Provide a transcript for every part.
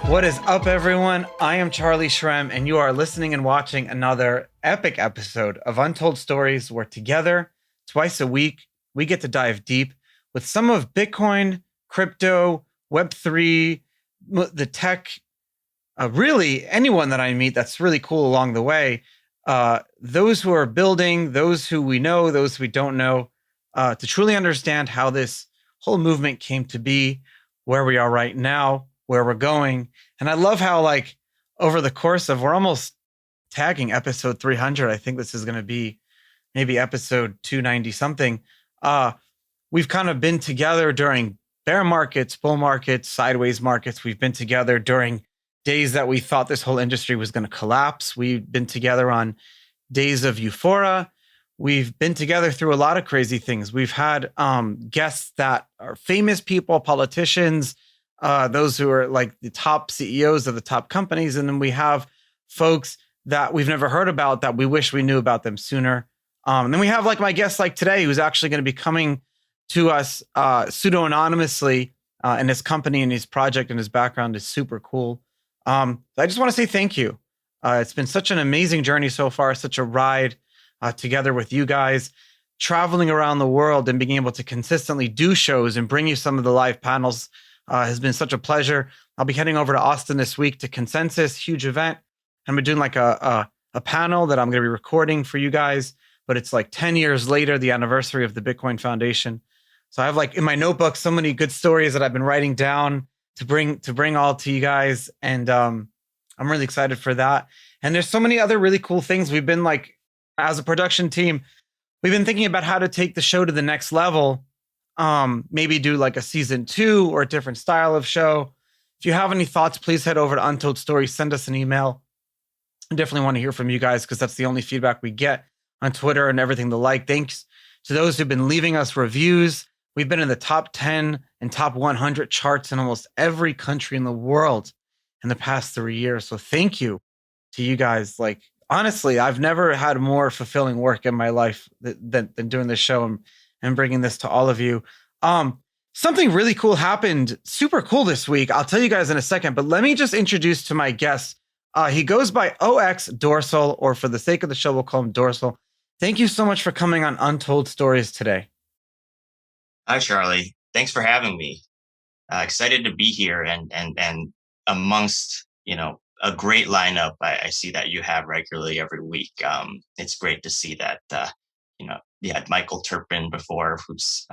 What is up, everyone? I am Charlie Shrem, and you are listening and watching another epic episode of Untold Stories, where together, twice a week, we get to dive deep with some of Bitcoin, crypto, Web3, the tech, really anyone that I meet that's really cool along the way. Those who are building, those who we know, those we don't know, to truly understand how this whole movement came to be, where we are right now, where we're going. And I love how, like, over the course of, we're almost tagging episode 300. I think this is going to be maybe episode 290 something. We've kind of been together during bear markets, bull markets, sideways markets. We've been together during days that we thought this whole industry was going to collapse. We've been together on days of euphoria. We've been together through a lot of crazy things. We've had guests that are famous people, politicians, those who are like the top CEOs of the top companies. And then we have folks that we've never heard about that we wish we knew about them sooner. And then we have like my guest like today, who's actually going to be coming to us pseudo-anonymously, and his company and his project and his background is super cool. I just want to say thank you. It's been such an amazing journey so far, such a ride together with you guys, traveling around the world and being able to consistently do shows and bring you some of the live panels. Has been such a pleasure. I'll be heading over to Austin this week to Consensus, huge event. And we're doing like a panel that I'm going to be recording for you guys, but it's like 10 years later, the anniversary of the Bitcoin Foundation. So I have like in my notebook so many good stories that I've been writing down to bring all to you guys. And I'm really excited for that. And there's so many other really cool things. We've been like, as a production team, we've been thinking about how to take the show to the next level. Maybe do like a season 2 or a different style of show. If you have any thoughts, please head over to Untold Stories, send us an email. I definitely want to hear from you guys because that's the only feedback we get on Twitter and everything the like. Thanks to those who've been leaving us reviews. We've been in the top 10 and top 100 charts in almost every country in the world in the past 3 years. So thank you to you guys. Like, honestly, I've never had more fulfilling work in my life than doing this show and bringing this to all of you. Something really cool happened, super cool this week. I'll tell you guys in a second, but let me just introduce to my guest. He goes by 0xDorsal, or for the sake of the show, we'll call him Dorsal. Thank you so much for coming on Untold Stories today. Hi, Charlie. Thanks for having me. Excited to be here and amongst, a great lineup I see that you have regularly every week. It's great to see that, you had Michael Turpin before, who's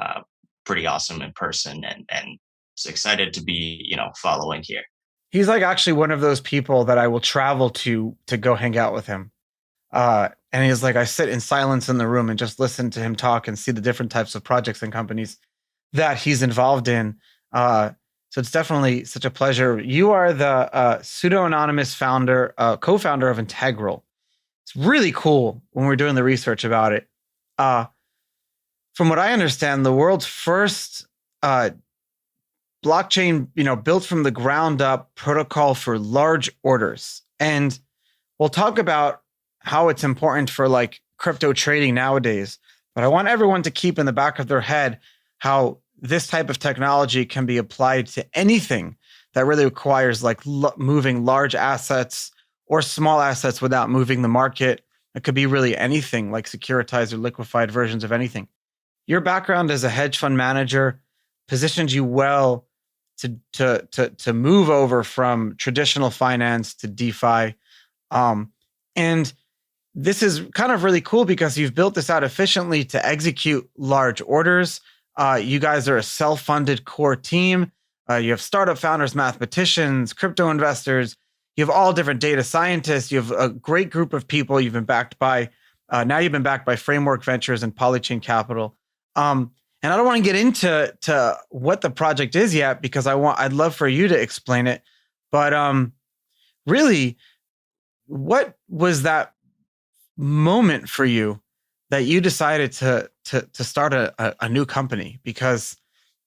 pretty awesome in person, and just excited to be, following here. He's like actually one of those people that I will travel to go hang out with him. And he's like, I sit in silence in the room and just listen to him talk and see the different types of projects and companies that he's involved in. So it's definitely such a pleasure. You are the pseudo-anonymous founder, co-founder of Integral. It's really cool when we're doing the research about it. From what I understand, the world's first blockchain, built from the ground up protocol for large orders. And we'll talk about how it's important for like crypto trading nowadays. But I want everyone to keep in the back of their head how this type of technology can be applied to anything that really requires like moving large assets or small assets without moving the market. It could be really anything, like securitized or liquefied versions of anything. Your background as a hedge fund manager positions you well to move over from traditional finance to DeFi. And this is kind of really cool because you've built this out efficiently to execute large orders. You guys are a self-funded core team. You have startup founders, mathematicians, crypto investors. You have all different data scientists. You have a great group of people you've been backed by. Now you've been backed by Framework Ventures and Polychain Capital. And I don't want to get into what the project is yet because I'd love for you to explain it. But really, what was that moment for you that you decided to start a new company? Because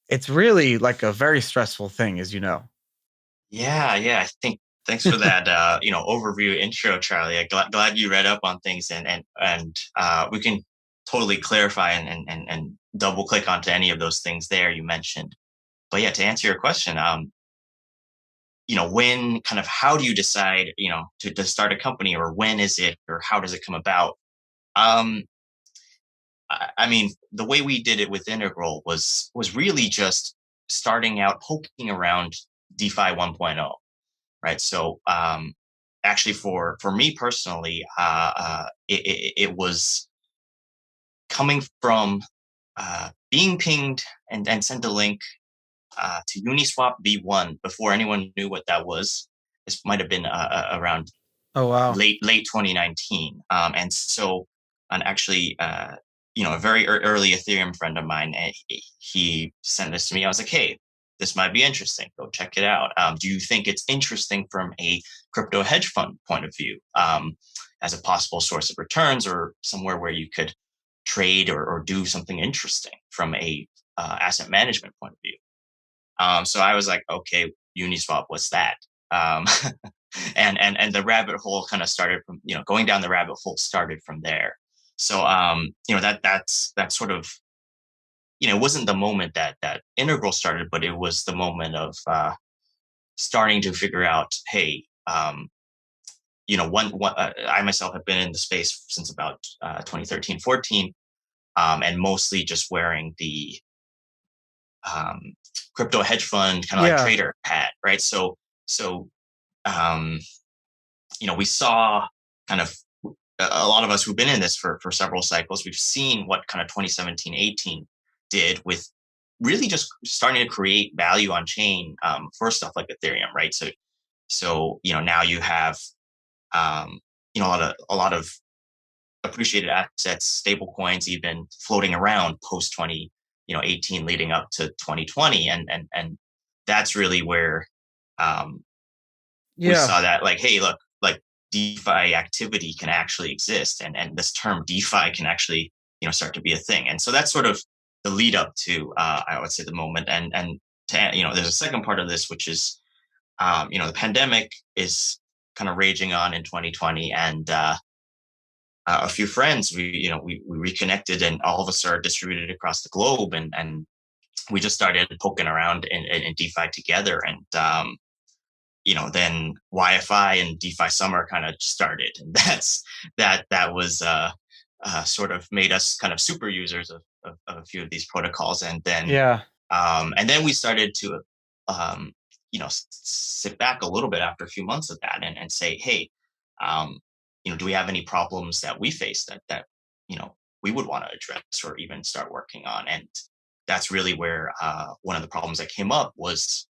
it's really like a very stressful thing, as you know. Yeah, I think thanks for that overview intro, Charlie. I'm glad you read up on things, and we can totally clarify and double click onto any of those things there you mentioned. But yeah, to answer your question, when kind of how do you decide, to start a company, or when is it, or how does it come about? Um, I mean, the way we did it with Integral was really just starting out poking around DeFi 1.0, right? So actually, for me personally, it was coming from being pinged and sent a link to Uniswap V1 before anyone knew what that was. This might have been around Oh wow. late 2019. And so, and actually, a very early Ethereum friend of mine, he sent this to me. I was like, hey, this might be interesting. Go check it out. Do you think it's interesting from a crypto hedge fund point of view, as a possible source of returns, or somewhere where you could trade or do something interesting from a asset management point of view? So I was like, okay, Uniswap, what's that? Um, and the rabbit hole kind of started from, going down the rabbit hole started from there. So that's sort of, it wasn't the moment that Integral started, but it was the moment of starting to figure out, hey, I myself have been in the space since about 2013, 14, and mostly just wearing the um, crypto hedge fund kind of like Yeah. trader hat, right? So um, we saw kind of a lot of us who've been in this for several cycles. We've seen what kind of 2017, 18 did with really just starting to create value on chain for stuff like Ethereum, right? So now you have a lot of appreciated assets, stable coins, even floating around post 2018 leading up to 2020, and that's really where we Yeah. saw that, like, hey, look, like DeFi activity can actually exist, and this term DeFi can actually start to be a thing. And so that's sort of the lead up to I would say the moment. And there's a second part of this, which is the pandemic is kind of raging on in 2020, and a few friends, we reconnected, and all of us are distributed across the globe, and we just started poking around in DeFi together. And then YFI and DeFi Summer kind of started, and that was sort of made us kind of super users of a few of these protocols. Yeah. And then we started to um, sit back a little bit after a few months of that, and say, hey, um, do we have any problems that we face that we would want to address or even start working on? And that's really where one of the problems that came up was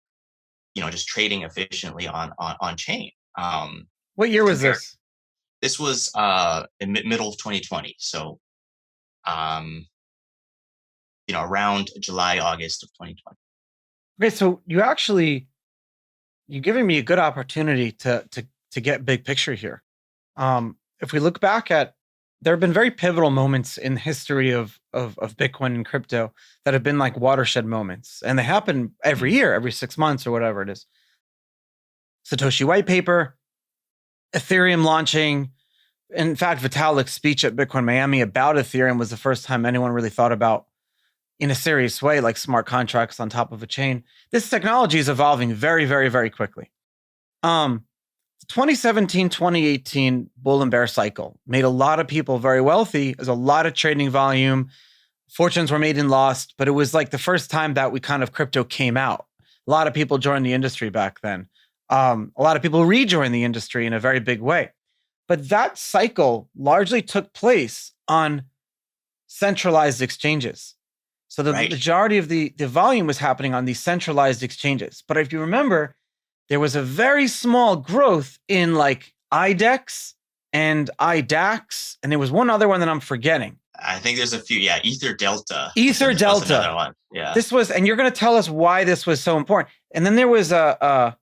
just trading efficiently on chain. What year was Compared, this? this was in middle of 2020, so um, around July, August of 2020. Okay, so you're giving me a good opportunity to get big picture here. If we look back at, there have been very pivotal moments in the history of Bitcoin and crypto that have been like watershed moments, and they happen every year, every 6 months or whatever it is. Satoshi white paper, Ethereum launching. In fact, Vitalik's speech at Bitcoin Miami about Ethereum was the first time anyone really thought about, in a serious way, like smart contracts on top of a chain. This technology is evolving very, very, very quickly. 2017, 2018 bull and bear cycle made a lot of people very wealthy. There's a lot of trading volume. Fortunes were made and lost, but it was like the first time that we kind of crypto came out. A lot of people joined the industry back then. A lot of people rejoined the industry in a very big way. But that cycle largely took place on centralized exchanges. So the Right. majority of the volume was happening on these centralized exchanges. But if you remember, there was a very small growth in like IDEX and IDAX, and there was one other one that I'm forgetting. I think there's a few. Yeah, Etherdelta. Etherdelta. Was another one. Yeah. This was, and you're going to tell us why this was so important. And then there was a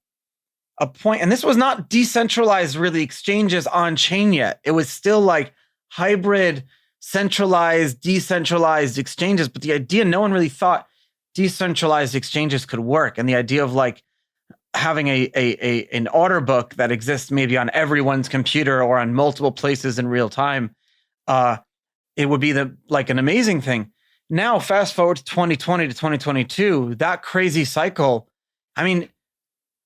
point, and this was not decentralized really exchanges on chain yet. It was still like hybrid, centralized, decentralized exchanges. But the idea, no one really thought decentralized exchanges could work. And the idea of like having an order book that exists maybe on everyone's computer or on multiple places in real time, it would be an amazing thing. Now, fast forward to 2020 to 2022, that crazy cycle. I mean,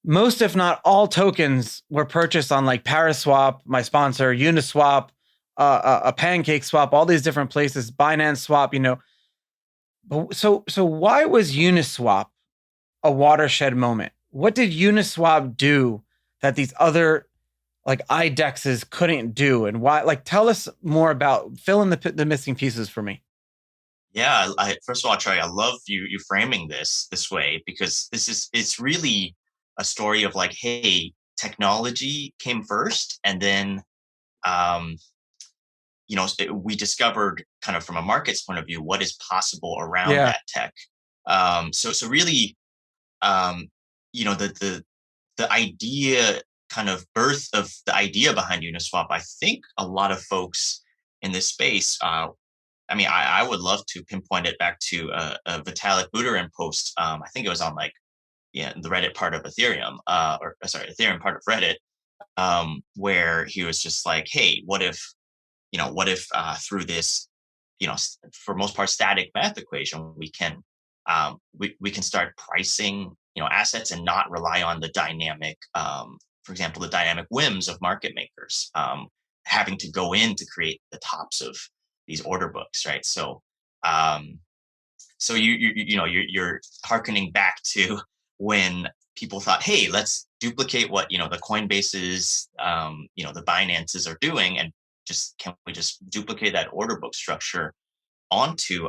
most, if not all, tokens were purchased on like Paraswap, my sponsor, Uniswap, a Pancake Swap, all these different places, Binance Swap, So why was Uniswap a watershed moment? What did Uniswap do that these other like IDEXs couldn't do, and why? Like, tell us more about, fill in the missing pieces for me. Yeah, first of all, Charlie, I love you framing this way because it's really a story of like, hey, technology came first, and then um, we discovered kind of from a market's point of view what is possible around Yeah. that tech. So really, um, the idea kind of birth of the idea behind Uniswap, I think a lot of folks in this space, I mean, I would love to pinpoint it back to a Vitalik Buterin post. I think it was on like, yeah, the Reddit part of Ethereum, Ethereum part of Reddit, where he was just like, hey, what if through this, for most part, static math equation, we can start pricing, assets and not rely on the dynamic, for example, the dynamic whims of market makers, having to go in to create the tops of these order books, right? Um, so you're hearkening back to when people thought, hey, let's duplicate what the Coinbases, the Binances are doing, and can we just duplicate that order book structure onto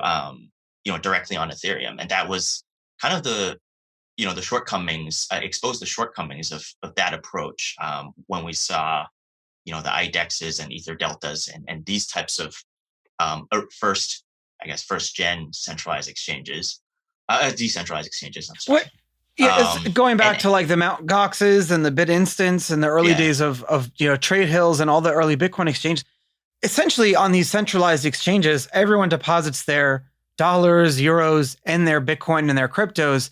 directly on Ethereum? And that was kind of the shortcomings, exposed the shortcomings of that approach, when we saw the IDEXs and Etherdeltas and these types of first gen centralized exchanges, decentralized exchanges. I'm What? sorry. Yeah, it's going back And to like the Mt. Goxes and the Bit Instance and the early yeah, days of Trade Hills and all the early Bitcoin exchange. Essentially, on these centralized exchanges, everyone deposits their dollars, euros, and their Bitcoin and their cryptos,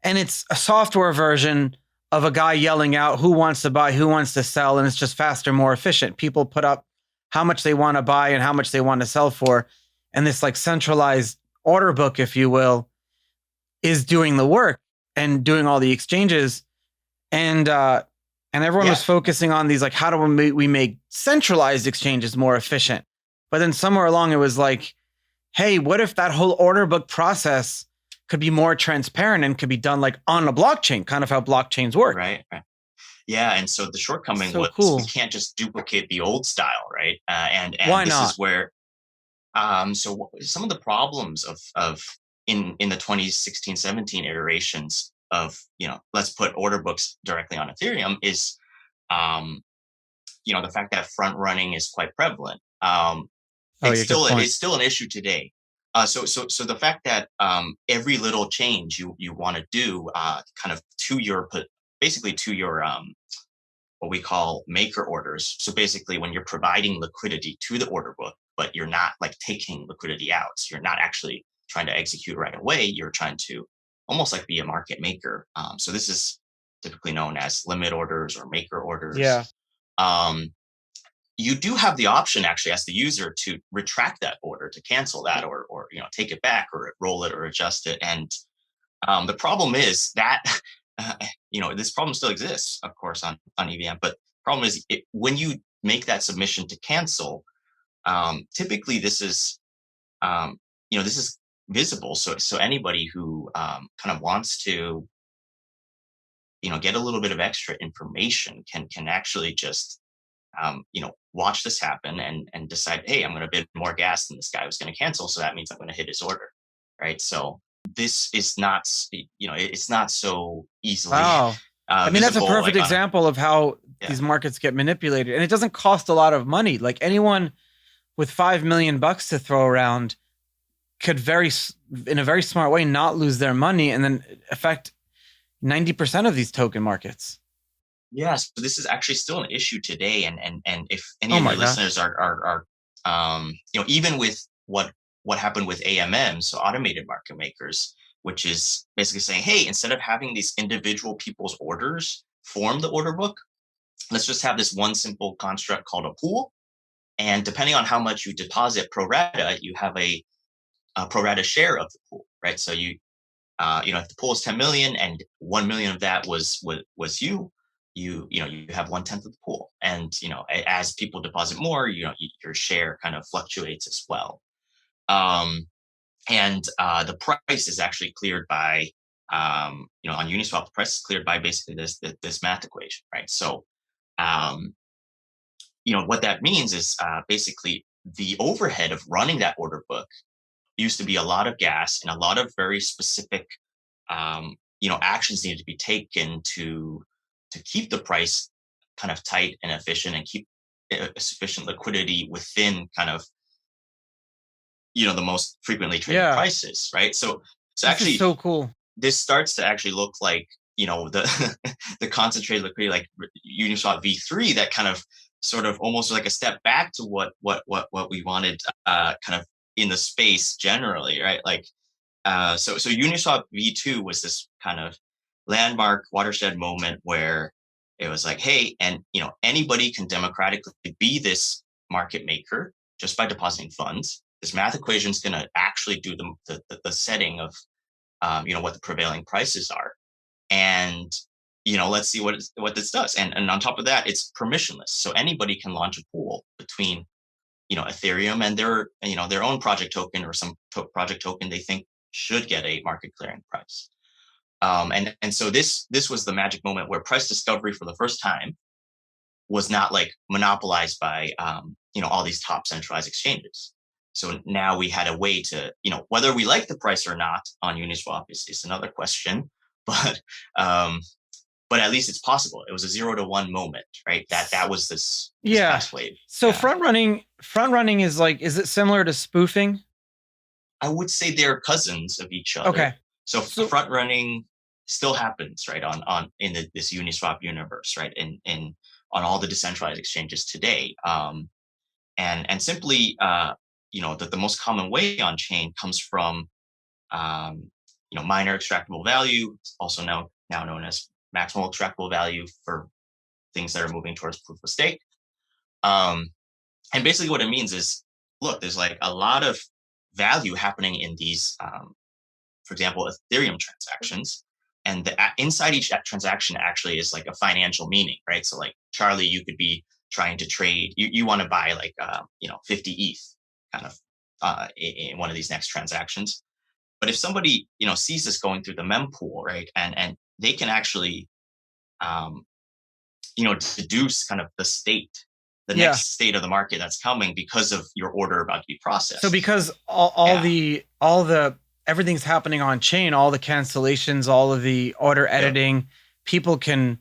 and it's a software version of a guy yelling out who wants to buy, who wants to sell, and it's just faster, more efficient. People put up how much they want to buy and how much they want to sell for, and this like centralized order book, if you will, is doing the work and doing all the exchanges. And everyone yeah, was focusing on these, like, how do we make centralized exchanges more efficient? But then somewhere along it was like, hey, what if that whole order book process could be more transparent and could be done like on a blockchain, kind of how blockchains work? right, right. Yeah, and so the shortcoming So was we cool. can't just duplicate the old style, right? And Why this is not? where some of the problems of in the 2016-17 iterations of let's put order books directly on Ethereum is um, the fact that front running is quite prevalent. Oh, yeah, good point. It's still an issue today. So the fact that every little change you want to do, kind of basically to your what we call maker orders. So basically, when you're providing liquidity to the order book, but you're not like taking liquidity out, so you're not actually trying to execute right away. You're trying to almost like be a market maker. So this is typically known as limit orders or maker Yeah. orders. Um, you do have the option actually as the user to retract that order, to cancel that, or take it back or roll it or adjust it. And the problem is that this problem still exists, of course, on EVM. But the problem is when you make that submission to cancel, typically this is visible. So anybody who kind of wants to get a little bit of extra information can actually just watch this happen and decide, hey, I'm going to bid more gas than this guy was going to cancel. So that means I'm going to hit his order. Right. So this is not, it's not so easily Wow. I mean, that's a visible. perfect example of how Yeah. these markets get manipulated. And it doesn't cost a lot of money. Like anyone with $5 million to throw around could in a very smart way, not lose their money and then affect 90% of these token markets. Yeah. So this is actually still an issue today. And if any Oh of my your gosh. listeners are even with what happened with AMM, so automated market makers, which is basically saying, hey, instead of having these individual people's orders form the order book, let's just have this one simple construct called a pool. And depending on how much you deposit pro rata, you have a pro rata share of the pool, right? So if the pool is 10 million and 1 million of that was you have 1/10 of the pool. And, as people deposit more, your share kind of fluctuates as well. Um, and the price is actually cleared by, on Uniswap, the price is cleared by basically this math equation, right? So, um, what that means is basically the overhead of running that order book used to be a lot of gas and a lot of very specific actions needed to be taken to keep the price kind of tight and efficient and keep sufficient liquidity within kind of the most frequently traded Yeah. prices, right? So This is actually so cool. this starts to actually look like the the concentrated liquidity like Uniswap V3 that kind of sort of almost like a step back to what we wanted kind of in the space generally, right? Like so Uniswap V2 was this kind of landmark watershed moment where it was like, hey, and anybody can democratically be this market maker just by depositing funds. This math equation is going to actually do the setting of what the prevailing prices are, and let's see what this does. And on top of that, it's permissionless, so anybody can launch a pool between Ethereum and their own project token or some project token they think should get a market clearing price. And so this was the magic moment where price discovery for the first time was not like monopolized by all these top centralized exchanges. So now we had a way to whether we like the price or not on Uniswap is another question, but but at least it's possible. It was a 0 to 1 moment, right? That was this Yeah. past wave. So Yeah. front running is like, is it similar to spoofing? I would say they're cousins of each other. Okay. So, So front running still happens, right? On in this Uniswap universe, right? In on all the decentralized exchanges today. And simply, that the most common way on chain comes from, minor extractable value, also now known as maximal extractable value for things that are moving towards proof of stake. Um, and basically, what it means is, look, there's like a lot of value happening in these, for example, Ethereum transactions. And inside each transaction actually is like a financial meaning, right? So, like Charlie, you could be trying to trade. You want to buy like 50 ETH, kind of in one of these next transactions. But if somebody sees this going through the mempool, right, and they can actually um, deduce kind of the yeah. next state of the market that's coming because of your order about to be processed. So because all the everything's happening on chain, all the cancellations, all of the order editing, people can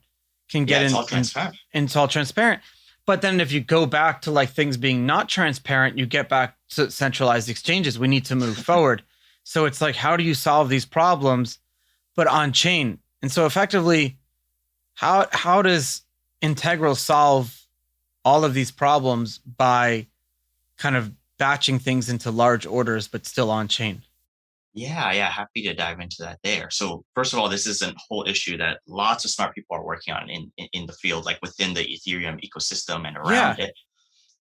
get it's all transparent. It's all transparent. But then if you go back to like things being not transparent, you get back to centralized exchanges. We need to move forward. So it's like, how do you solve these problems, but on chain? And so effectively, how does Integral solve all of these problems by kind of batching things into large orders, but still on chain? Yeah, happy to dive into that there. So first of all, this is a whole issue that lots of smart people are working on in the field, like within the Ethereum ecosystem and around it.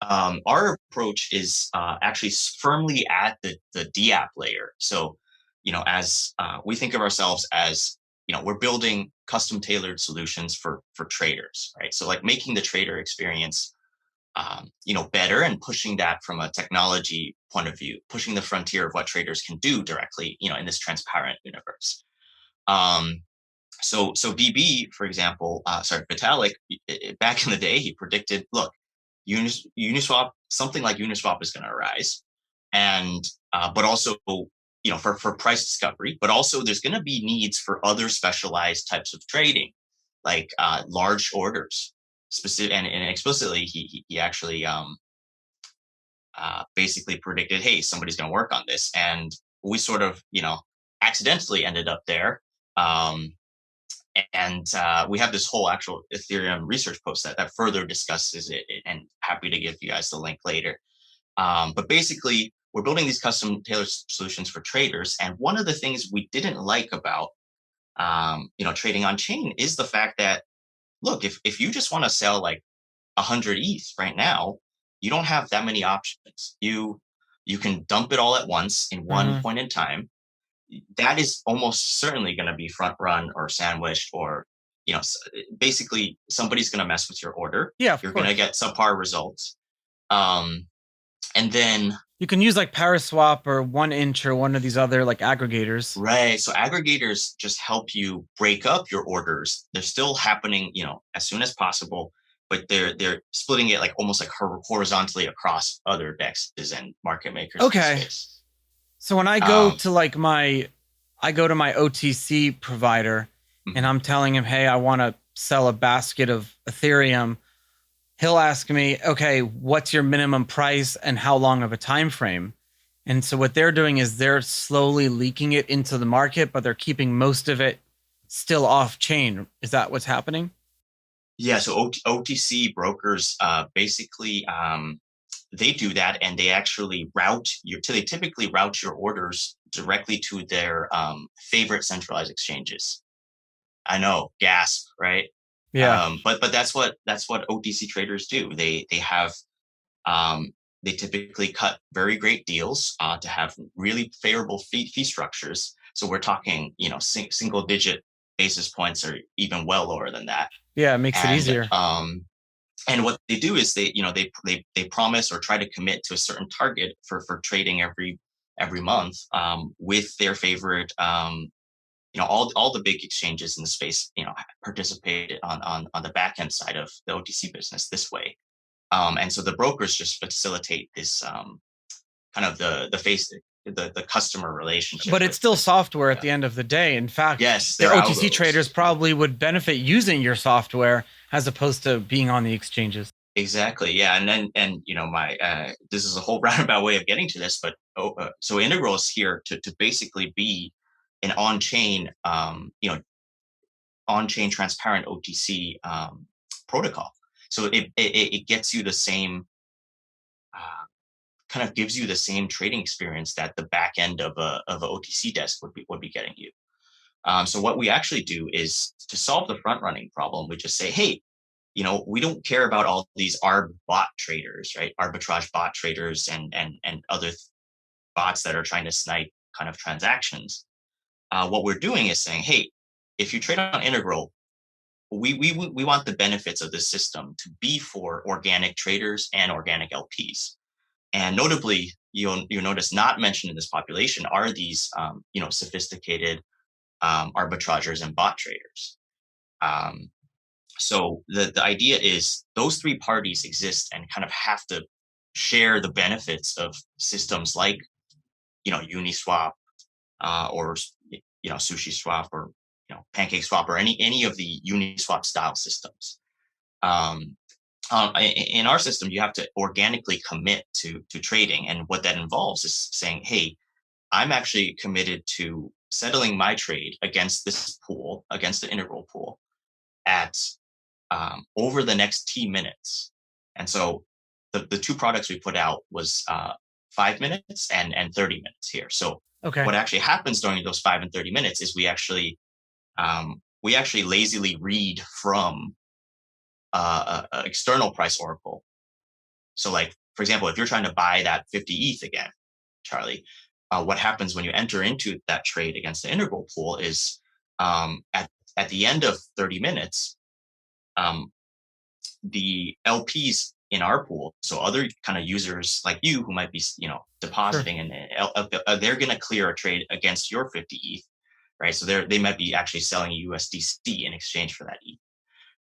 Our approach is actually firmly at the DApp layer. So, as we think of ourselves as, we're building custom tailored solutions for traders, right? So like making the trader experience better and pushing that from a technology point of view, pushing the frontier of what traders can do directly, in this transparent universe. So BB, for example, Vitalik, back in the day, he predicted, look, Uniswap, something like Uniswap is going to arise, and but also for price discovery, but also there's going to be needs for other specialized types of trading, like large orders, specific and explicitly he actually basically predicted, hey, somebody's going to work on this, and we sort of accidentally ended up there. And we have this whole actual Ethereum research post that further discusses it, and happy to give you guys the link later. But basically, we're building these custom tailored solutions for traders. And one of the things we didn't like about trading on chain is the fact that, look, if you just want to sell like 100 ETH right now, you don't have that many options. You can dump it all at once in one point in time. that is almost certainly going to be front run or sandwiched, or basically somebody's going to mess with your order. Yeah, of You're going to course. get subpar results. And then You can use like Paraswap or 1inch or one of these other like aggregators. right, so aggregators just help you break up your orders. They're still happening, as soon as possible, but they're splitting it like almost like horizontally across other DEXs and market makers in the Okay. space. So when I go to like I go to my OTC provider and I'm telling him, hey, I want to sell a basket of Ethereum, he'll ask me, okay, what's your minimum price and how long of a time frame? And so what they're doing is they're slowly leaking it into the market, but they're keeping most of it still off chain. Is that what's happening? Yeah, so OTC brokers basically they do that, and they actually they typically route your orders directly to their favorite centralized exchanges. I know, gasp, right? Yeah. But that's what OTC traders do. They have they typically cut very great deals to have really favorable fee structures. So we're talking, single digit basis points, or even well lower than that. Yeah, it makes it And easier. and what they do is they promise or try to commit to a certain target for trading every month with their favorite all the big exchanges in the space participated on the back end side of the OTC business this way. And so the brokers just facilitate this kind of the customer relationship. But it's still software at the end of the day. In fact, Yes, the they're OTC algos. traders probably would benefit using your software as opposed to being on the exchanges. Exactly. Yeah. And my this is a whole roundabout way of getting to this, but so Integral is here to basically be an on-chain on-chain transparent OTC protocol. So it gets you the same uh, kind of gives you the same trading experience that the back end of a OTC desk would be getting you. So what we actually do is, to solve the front running problem, we just say, hey, we don't care about all these arb bot traders, right? Arbitrage bot traders and other bots that are trying to snipe kind of transactions. What we're doing is saying, hey, if you trade on Integral, we want the benefits of this system to be for organic traders and organic LPs. And notably, you'll notice not mentioned in this population are these sophisticated arbitrageurs and bot traders. So the idea is those three parties exist and kind of have to share the benefits of systems like Uniswap or Sushi Swap, or Pancake Swap, or any of the Uniswap style systems. Um, in our system, you have to organically commit to trading, and what that involves is saying, "Hey, I'm actually committed to settling my trade against this pool, against the Integral pool, at over the next T minutes." And so the two products we put out was 5 minutes and 30 minutes here. So Okay. what actually happens during those 5 and 30 minutes is we actually lazily read from external price oracle. So, like, for example, if you're trying to buy that 50 ETH again, Charlie, what happens when you enter into that trade against the Integral pool is at the end of 30 minutes, the LPs in our pool, so other kind of users like you who might be depositing, and they're going to clear a trade against your 50 ETH, right? So they might be actually selling USDC in exchange for that ETH,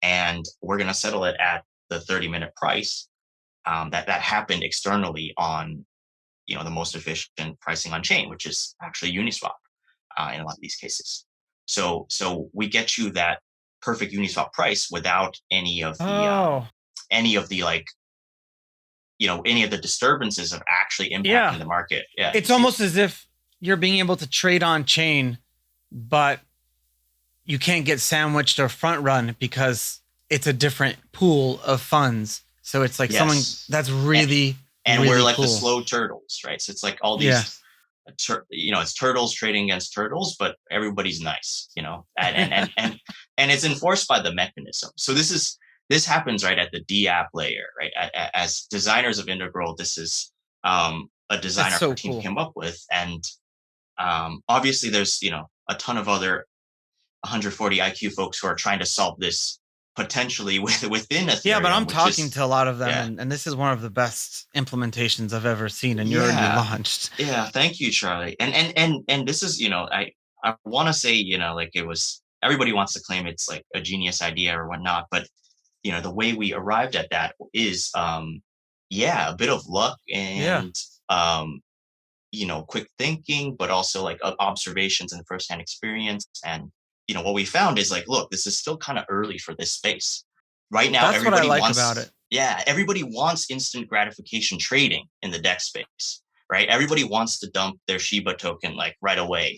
and we're going to settle it at the 30-minute price that happened externally on the most efficient pricing on chain, which is actually Uniswap in a lot of these cases. So we get you that perfect Uniswap price without any of the like any of the disturbances of actually impacting the market. Yeah, it's almost as if you're being able to trade on chain, but you can't get sandwiched or front run because it's a different pool of funds. So it's like something that's really and really we're like cool. the slow turtles, right? So it's like all these it's turtles trading against turtles, but everybody's nice, and it's enforced by the mechanism. So this happens right at the DApp layer, right? As designers of Integral, this is a design our team came up with, and Obviously, there's a ton of other 140 IQ folks who are trying to solve this potentially within Yeah, but I'm Ethereum, which talking is to a lot of them, yeah, and this is one of the best implementations I've ever seen, and you're already yeah, launched. yeah. Thank you, Charlie. And this is I want to say like it was everybody wants to claim it's like a genius idea or whatnot, but the way we arrived at that is yeah, a bit of luck Yeah. and quick thinking, but also like observations and firsthand experience. And what we found is like, look, this is still kind of early for this space. Right now, That's what I like about it. everybody wants instant gratification trading in the DEX space. Right, everybody wants to dump their Shiba token like right away.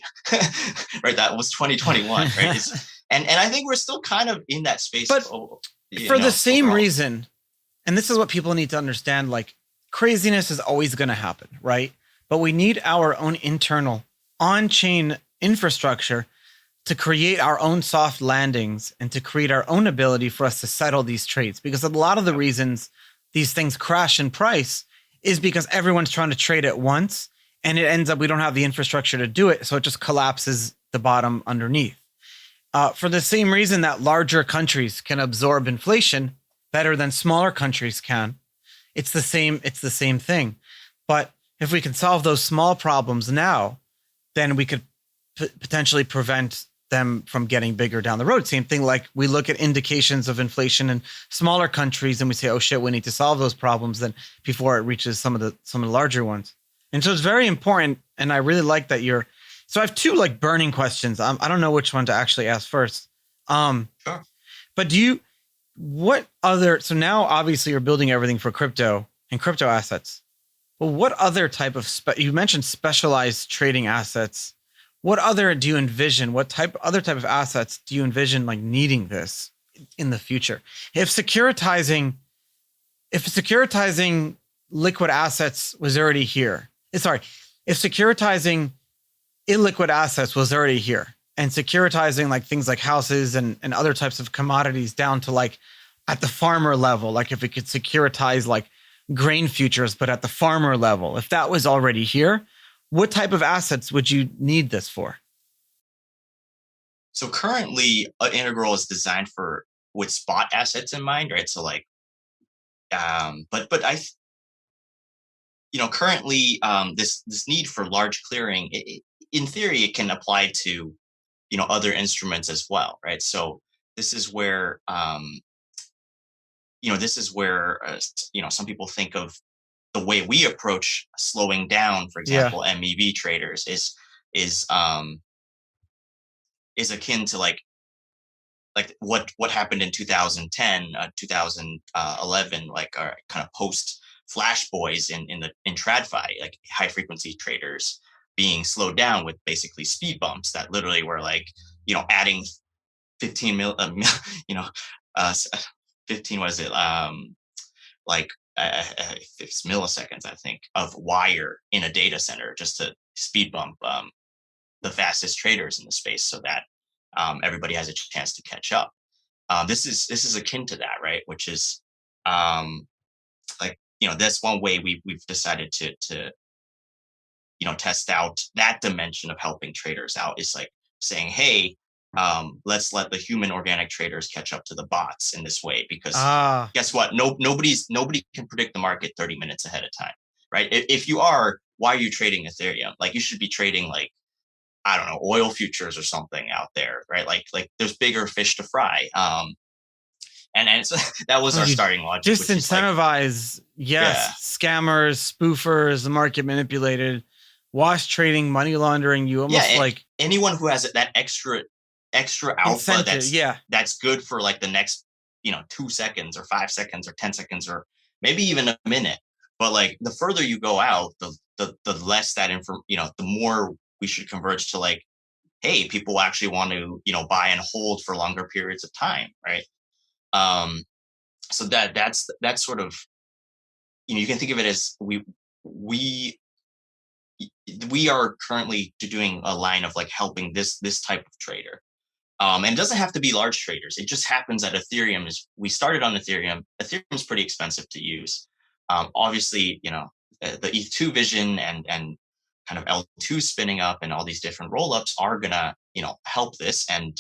Right, that was 2021. Right, and I think we're still kind of in that space. But for the same overall. reason, and this is what people need to understand, like craziness is always going to happen, right? But we need our own internal on-chain infrastructure to create our own soft landings and to create our own ability for us to settle these trades. Because a lot of the reasons these things crash in price is because everyone's trying to trade at once, and it ends up we don't have the infrastructure to do it, so it just collapses the bottom underneath. For the same reason that larger countries can absorb inflation better than smaller countries can, it's the same thing. But if we can solve those small problems now, then we could potentially prevent them from getting bigger down the road. Same thing, like we look at indications of inflation in smaller countries and we say, oh shit, we need to solve those problems then before it reaches some of the larger ones. And so it's very important. And I really like that so I have two like burning questions. I don't know which one to actually ask first. Sure. But so now obviously you're building everything for crypto and crypto assets. But what other type of, you mentioned specialized trading assets. What other do you envision? Other type of assets do you envision like needing this in the future? If securitizing liquid assets was already here, if securitizing illiquid assets was already here, and securitizing like things like houses and other types of commodities down to like at the farmer level, like if we could securitize like grain futures, but at the farmer level, if that was already here, what type of assets would you need this for? So currently, Integral is designed with spot assets in mind, right? So like, but currently, this need for large clearing, in theory, it can apply to other instruments as well, right? So this is where some people think of the way we approach slowing down, for example, MEV traders is akin to like what happened in 2010, 2011, like kind of post flash boys in TradFi, like high frequency traders being slowed down with basically speed bumps that literally were like adding 15 uh 15 was it like it's milliseconds, I think, of wire in a data center just to speed bump the fastest traders in the space so that everybody has a chance to catch up. This is akin to that, right? Which is like that's one way we've decided to test out that dimension of helping traders out, is like saying, hey, let's let the human organic traders catch up to the bots in this way, because guess what? Nobody can predict the market 30 minutes ahead of time, right? If you are, why are you trading Ethereum? Like you should be trading like, I don't know, oil futures or something out there, right? Like there's bigger fish to fry. And it's, that was our starting logic. Disincentivize, scammers, spoofers, the market manipulated, wash trading, money laundering. You almost like anyone who has that extra alpha that's good for like the next 2 seconds or 5 seconds or 10 seconds or maybe even a minute. But like the further you go out, the less that the more we should converge to like, hey, people actually want to buy and hold for longer periods of time, right? So that's sort of, you can think of it as we are currently doing a line of like helping this type of trader. And it doesn't have to be large traders. It just happens that we started on Ethereum. Ethereum is pretty expensive to use. Obviously, the ETH2 vision and kind of L2 spinning up and all these different rollups are gonna, help this. And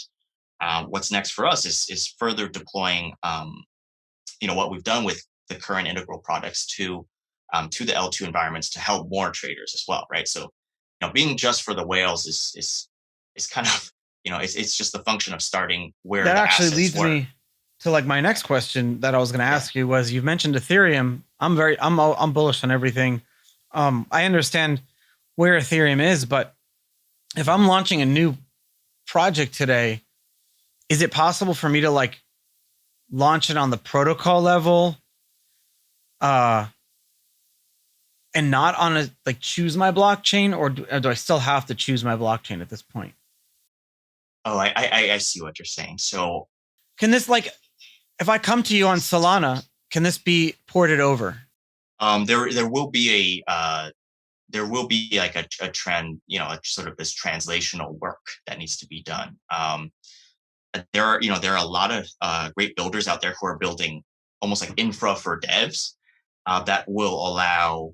what's next for us is further deploying, what we've done with the current integral products to the L2 environments to help more traders as well, right? So, being just for the whales is kind of, it's just the function of starting where That the actually assets leads were. me to like my next question that I was going to ask you was, you've mentioned Ethereum. I'm bullish on everything. I understand where Ethereum is, but if I'm launching a new project today, is it possible for me to like launch it on the protocol level, and not on a like choose my blockchain, or do I still have to choose my blockchain at this point? Oh, I see what you're saying. So Can this, like, if I come to you on Solana, can this be ported over? there will be like a trend, sort of this translational work that needs to be done. There are a lot of great builders out there who are building almost like infra for devs that will allow,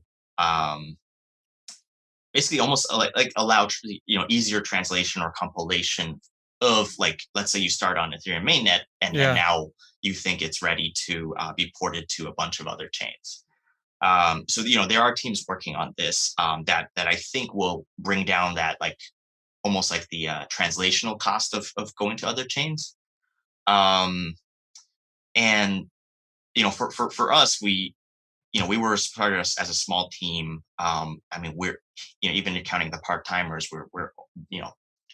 basically almost like allow easier translation or compilation of, like, let's say you start on Ethereum mainnet and now you think it's ready to be ported to a bunch of other chains. So there are teams working on this that I think will bring down that, like, almost like the translational cost of going to other chains. And for us, we were started as a small team. I mean, we're, even accounting the part timers, we're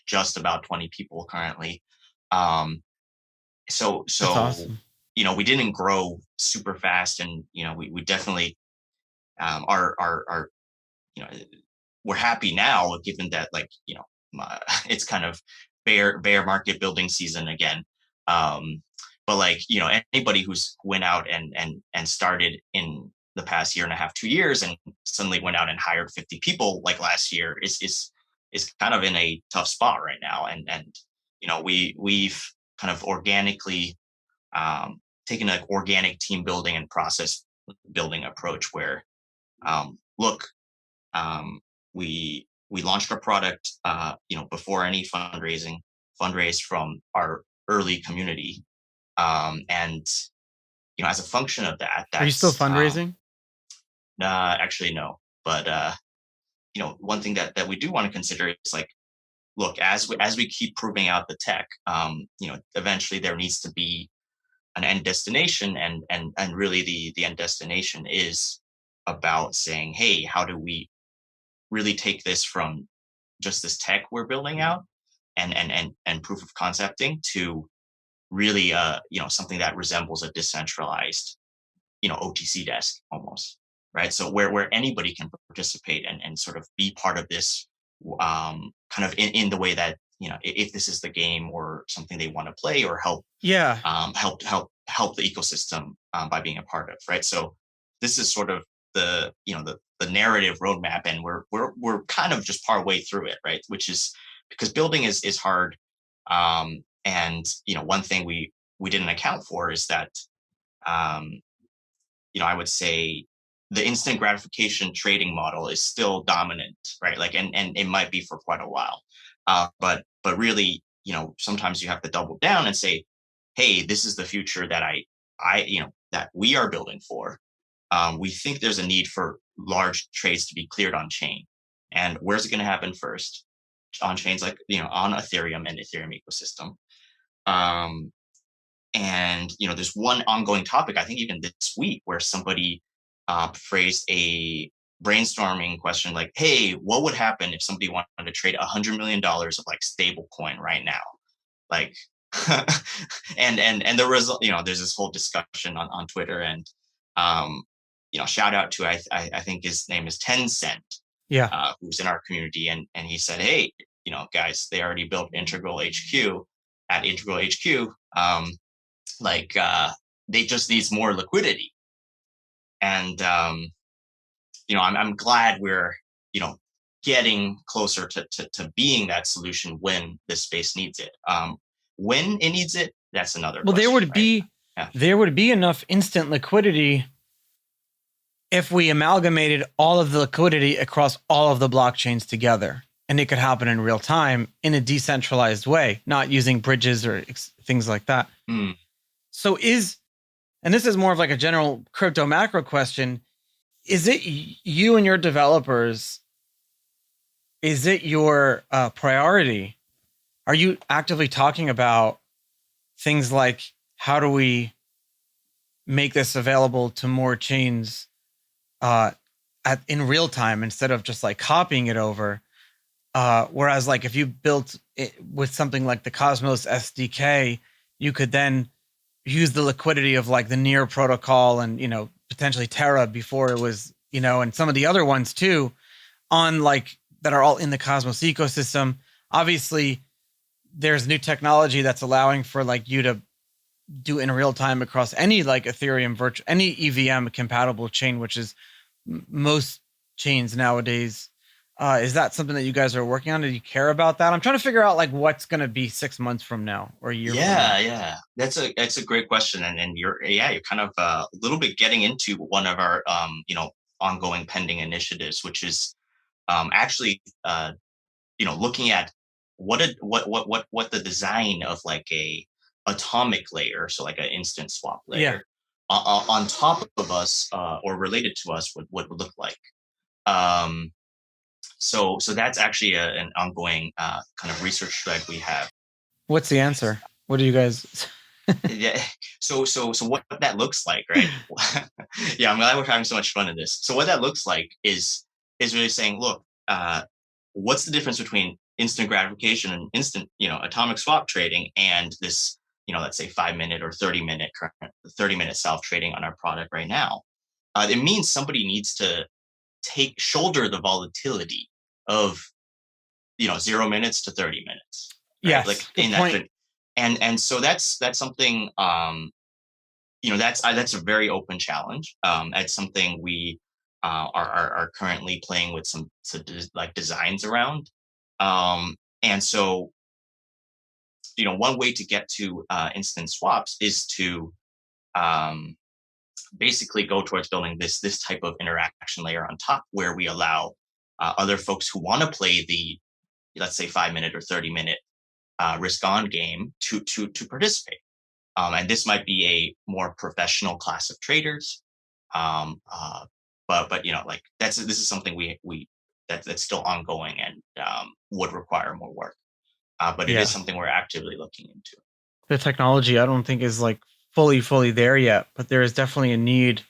just about 20 people currently. So That's awesome. we didn't grow super fast, and we definitely are we're happy now, given that, like, it's kind of bear market building season again. But, like, anybody who's went out and started in the past year and a half, 2 years, and suddenly went out and hired 50 people like last year is kind of in a tough spot right now. And we've kind of organically taken an organic team building and process building approach where, look, we launched our product, before any fundraise from our early community, and as a function of that, Are you still that's fundraising? actually no, but one thing that we do want to consider is, like, look, as we keep proving out the tech, eventually there needs to be an end destination, and really the end destination is about saying, hey, how do we really take this from just this tech we're building out and proof of concepting to really something that resembles a decentralized OTC desk almost, right? So where anybody can participate and sort of be part of this, kind of in the way that, if this is the game or something they want to play or help Yeah. help the ecosystem by being a part of, right? So this is sort of the the narrative roadmap, and we're kind of just part way through it, right? Which is because building is hard, and one thing we didn't account for is that, I would say the instant gratification trading model is still dominant, right? Like, and it might be for quite a while, but really, sometimes you have to double down and say, hey, this is the future that that we are building for. We think there's a need for large trades to be cleared on chain, and where's it going to happen first? On chains like, on Ethereum and Ethereum ecosystem. And there's one ongoing topic, I think even this week, where somebody phrased a brainstorming question like, hey, what would happen if somebody wanted to trade $100 million of, like, stable coin right now? Like, and the result, there's this whole discussion on Twitter, and shout out to, I think his name is Tencent, who's in our community, and he said, hey, guys, they already built Integral HQ at Integral HQ. Like, they just needs more liquidity. And I'm glad we're getting closer to being that solution when the space needs it. When it needs it, that's another well question, there would be enough instant liquidity if we amalgamated all of the liquidity across all of the blockchains together, and it could happen in real time in a decentralized way, not using bridges or things like that. Mm. So and this is more of like a general crypto macro question, is it you and your developers, is it your priority? Are you actively talking about things like how do we make this available to more chains in real time instead of just like copying it over? Whereas like if you built it with something like the Cosmos SDK, you could then use the liquidity of like the Near protocol and, potentially Terra before it was, and some of the other ones too, on like that are all in the Cosmos ecosystem. Obviously, there's new technology that's allowing for like you to do in real time across any like Ethereum any EVM compatible chain, which is most chains nowadays. Is that something that you guys are working on? Do you care about that? I'm trying to figure out like what's going to be 6 months from now or a year from now. Yeah. That's a great question, and you're kind of a little bit getting into one of our ongoing pending initiatives, which is actually looking at what the design of like a atomic layer, so like an instant swap layer, on top of us or related to us would look like. Um, so that's actually an ongoing kind of research thread we have. What's the answer? What do you guys? Yeah. So what that looks like, right? Yeah, I'm glad we're having so much fun in this. So what that looks like is really saying, look, what's the difference between instant gratification and instant, atomic swap trading and this, let's say 5 minute or 30-minute self trading on our product right now? It means somebody needs to shoulder the volatility of 0 minutes to 30 minutes, right? Yes, Like good in point. that, and so that's something that's a very open challenge. It's something we are currently playing with some like designs around. And so one way to get to instant swaps is to um, basically go towards building this type of interaction layer on top, where we allow other folks who want to play the, let's say, 5 minute or 30-minute risk on game to participate. And this might be a more professional class of traders. But like this is something that's still ongoing and would require more work. But it is something we're actively looking into. The technology I don't think is like fully there yet, but there is definitely a need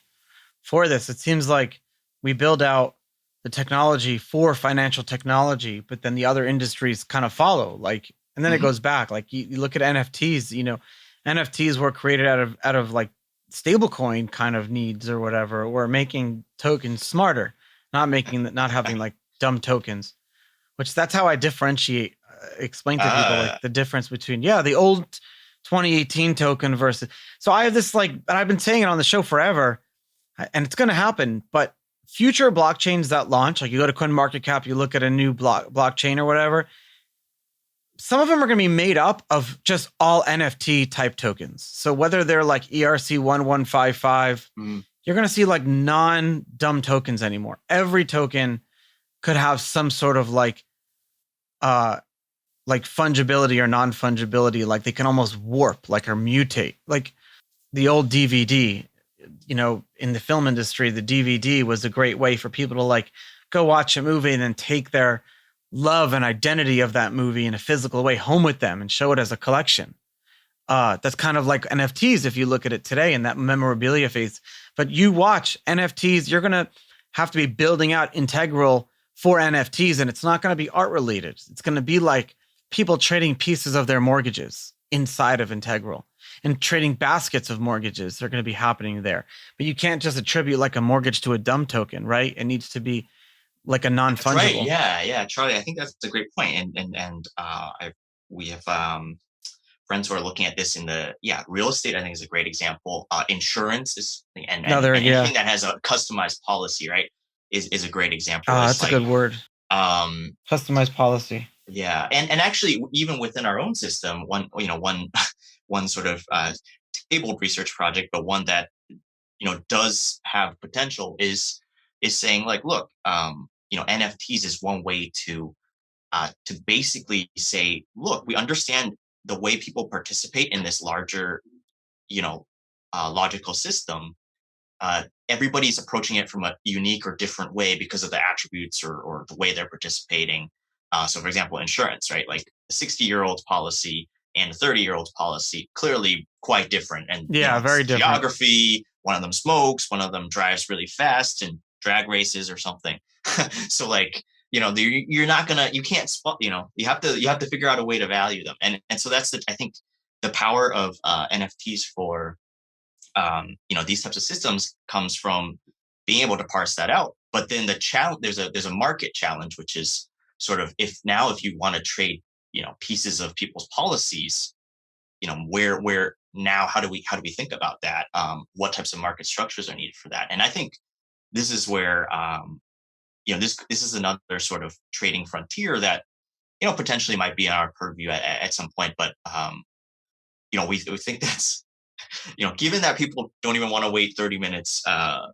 for this. It seems like we build out the technology for financial technology, but then the other industries kind of follow. Like, and then it goes back. Like you look at NFTs. NFTs were created out of like stablecoin kind of needs or whatever. We're making tokens smarter, not having like dumb tokens. Which that's how I differentiate, explain to people like the difference between the old 2018 token versus. So I have this like, and I've been saying it on the show forever, and it's going to happen. But future blockchains that launch, like you go to CoinMarketCap, you look at a new blockchain or whatever. Some of them are going to be made up of just all NFT type tokens. So whether they're like ERC1155, you're going to see like non-dumb tokens anymore. Every token could have some sort of like fungibility or non-fungibility. Like they can almost warp, like or mutate. Like the old DVD, in the film industry, the DVD was a great way for people to like go watch a movie and then take their love and identity of that movie in a physical way home with them and show it as a collection. That's kind of like NFTs if you look at it today in that memorabilia phase. But you watch NFTs, you're going to have to be building out integral for NFTs, and it's not going to be art related. It's going to be like people trading pieces of their mortgages inside of Integral and trading baskets of mortgages. They're going to be happening there. But you can't just attribute like a mortgage to a dumb token, right? It needs to be like a non-fungible. Right. Yeah, Charlie. I think that's a great point. And we have friends who are looking at this in the real estate. I think is a great example. Insurance is and anything that has a customized policy, right, is a great example. That's like, a good word. Customized policy. Yeah, and actually, even within our own system, one sort of tabled research project, but one that does have potential is saying like, look, NFTs is one way to basically say, look, we understand the way people participate in this larger, you know, logical system. Everybody's approaching it from a unique or different way because of the attributes or the way they're participating. So, for example, insurance, right? Like a 60-year-old policy and a 30-year-old policy, clearly quite different. And, Yeah, it's very different. geography. One of them smokes, one of them drives really fast in drag races or something. So, like, you're not gonna, you can't spot, you have to figure out a way to value them. And so that's I think the power of NFTs for these types of systems comes from being able to parse that out. But then the challenge, there's a market challenge, which is sort of if you want to trade, pieces of people's policies, where now how do we think about that? What types of market structures are needed for that? And I think this is where this is another sort of trading frontier that potentially might be in our purview at some point. But we think that's given that people don't even want to wait 30 minutes, I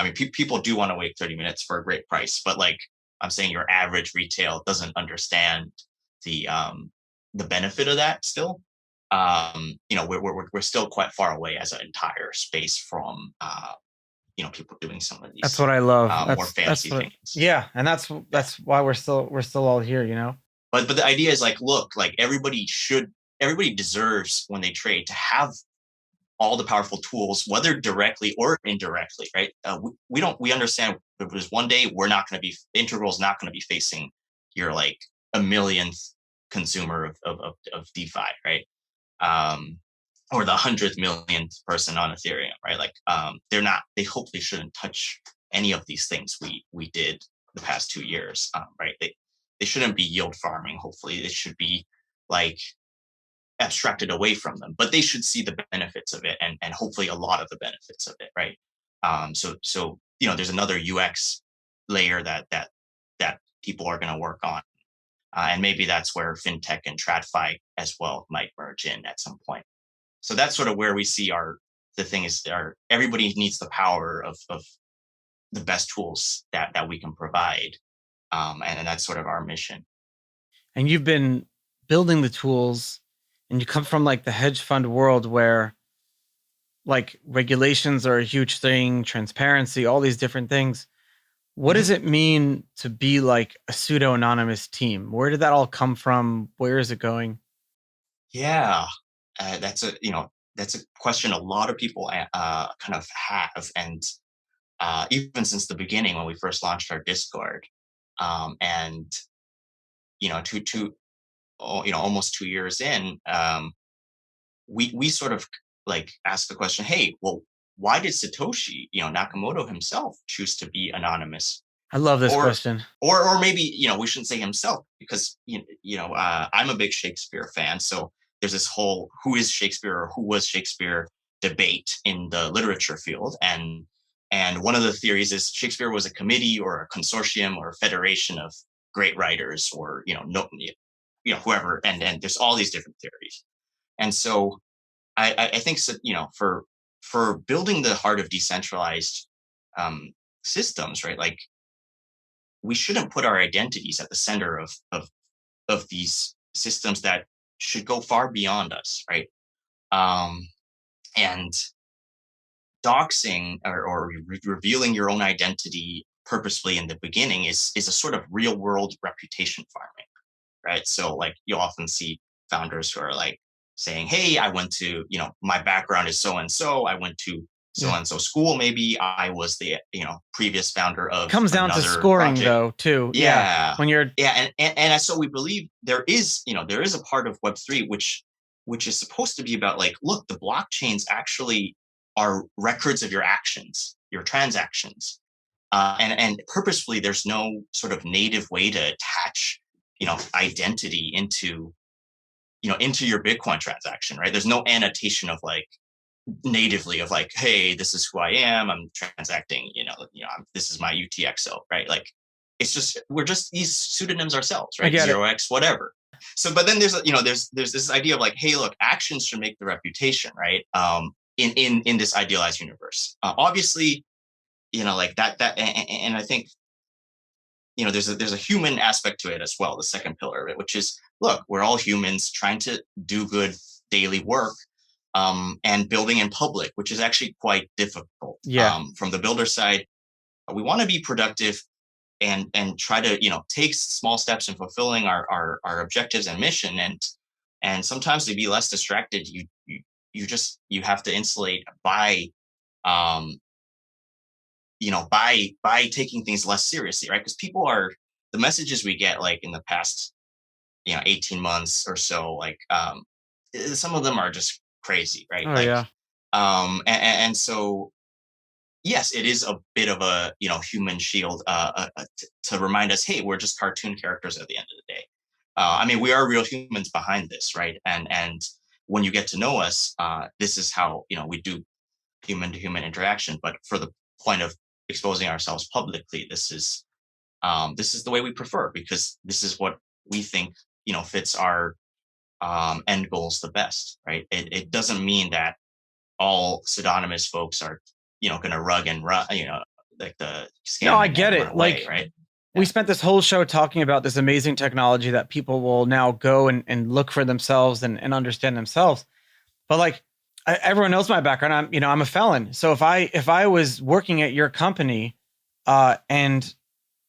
mean, people do want to wait 30 minutes for a great price, but like I'm saying, your average retail doesn't understand the benefit of that still. We're still quite far away as an entire space from, people doing some of That's these what I love. more fancy things. Yeah, and that's why we're still all here, But the idea is like, look, like everybody deserves when they trade to have all the powerful tools, whether directly or indirectly, right? We understand because one day Integral is not going to be facing your like a millionth consumer of DeFi, right? Or the 100th millionth person on Ethereum, right? Like they hopefully shouldn't touch any of these things we did the past 2 years, right? They shouldn't be yield farming. Hopefully, it should be like abstracted away from them, but they should see the benefits of it and hopefully a lot of the benefits of it, right? So there's another UX layer that people are going to work on, and maybe that's where fintech and TradFi as well might merge in at some point. So that's sort of where we see everybody needs the power of the best tools that we can provide, and that's sort of our mission. And you've been building the tools, and you come from like the hedge fund world where like regulations are a huge thing, transparency, all these different things. What does it mean to be like a pseudo-anonymous team? Where did that all come from? Where is it going? Yeah, that's a question a lot of people kind of have, and even since the beginning when we first launched our Discord, and almost 2 years in, we sort of like ask the question, hey, well, why did Satoshi, Nakamoto himself choose to be anonymous? I love this question. Or maybe, we shouldn't say himself because, I'm a big Shakespeare fan. So there's this whole who is Shakespeare or who was Shakespeare debate in the literature field. And one of the theories is Shakespeare was a committee or a consortium or a federation of great writers or, whoever. And there's all these different theories. And so I think, so, for building the heart of decentralized systems, right? Like we shouldn't put our identities at the center of these systems that should go far beyond us, right? And doxing or revealing your own identity purposefully in the beginning is a sort of real world reputation farming, right? So like you'll often see founders who are like saying, hey, I went to, my background is so and so, I went to so and so school, maybe I was the previous founder of it comes down to scoring project. Though too. Yeah. When you're and so we believe there is a part of Web3 which is supposed to be about like, look, the blockchains actually are records of your actions, your transactions, and purposefully there's no sort of native way to attach identity into your Bitcoin transaction, right? There's no annotation of like natively of like, hey, this is who I am, I'm transacting, this is my UTXO, right? Like it's just we're just these pseudonyms ourselves, right? 0x whatever. So but then there's this idea of like, hey, look, actions should make the reputation, right? in this idealized universe. Obviously, like that, and I think, there's a human aspect to it as well. The second pillar of it, which is, look, we're all humans trying to do good daily work, and building in public, which is actually quite difficult. Yeah. From the builder side, we want to be productive and try to take small steps in fulfilling our objectives and mission, and sometimes to be less distracted, you have to insulate by um by taking things less seriously, right? Because the messages we get, like in the past 18 months or so, like some of them are just crazy, right? Oh Like yeah. and so yes, it is a bit of a human shield, to remind us, hey, we're just cartoon characters at the end of the day. I mean, we are real humans behind this, right? And when you get to know us, this is how we do human to human interaction. But for the point of exposing ourselves publicly, this is the way we prefer, because this is what we think fits our end goals the best, right? It doesn't mean that all pseudonymous folks are going to rug and run, like the No, scam I and get run it. away, Like, right? we Yeah. spent this whole show talking about this amazing technology that people will now go and look for themselves and understand themselves. But like, everyone knows my background. I'm a felon. So if I was working at your company, and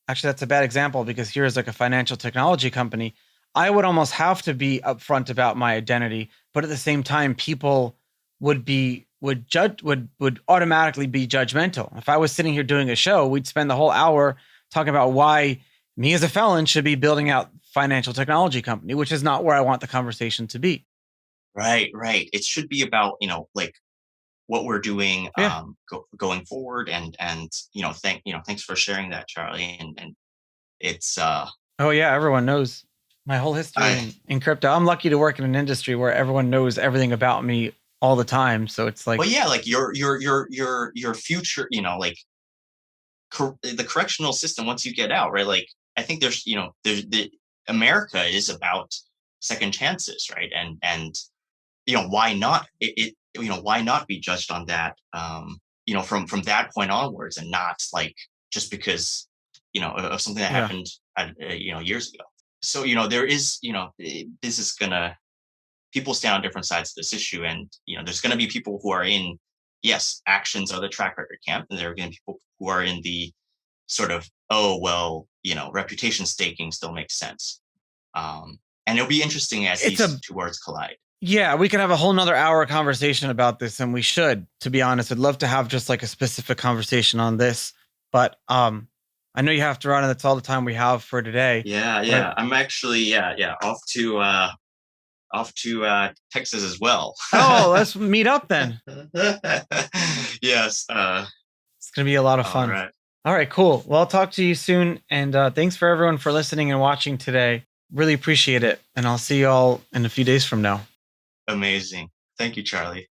actually that's a bad example because here's like a financial technology company, I would almost have to be upfront about my identity. But at the same time, people would automatically be judgmental. If I was sitting here doing a show, we'd spend the whole hour talking about why me as a felon should be building out financial technology company, which is not where I want the conversation to be. Right. It should be about like what we're doing, Yeah. going forward, and thanks for sharing that, Charlie. And it's Oh yeah, everyone knows my whole history I in crypto. I'm lucky to work in an industry where everyone knows everything about me all the time. So it's like, well, yeah, like your future, like the correctional system once you get out, right? Like, I think there's the America is about second chances, right? And why not why not be judged on that, from that point onwards, and not like just because of something that yeah, happened years ago. So there is this is gonna people stand on different sides of this issue, and there's gonna be people who are in, yes, actions are the track record camp, and there are gonna be people who are in the sort of, oh well, reputation staking still makes sense. And it'll be interesting as it's these a two words collide. yeah. We could have a whole nother hour conversation about this, and we should. To be honest, I'd love to have just like a specific conversation on this, but I know you have to run, and that's all the time we have for today. Yeah. I'm actually, yeah, off to Texas as well. Oh, let's meet up then. Yes. It's gonna be a lot of All fun. right. All right, cool. Well, I'll talk to you soon, and thanks for everyone for listening and watching today. Really appreciate it, and I'll see you all in a few days from now. Amazing. Thank you, Charlie.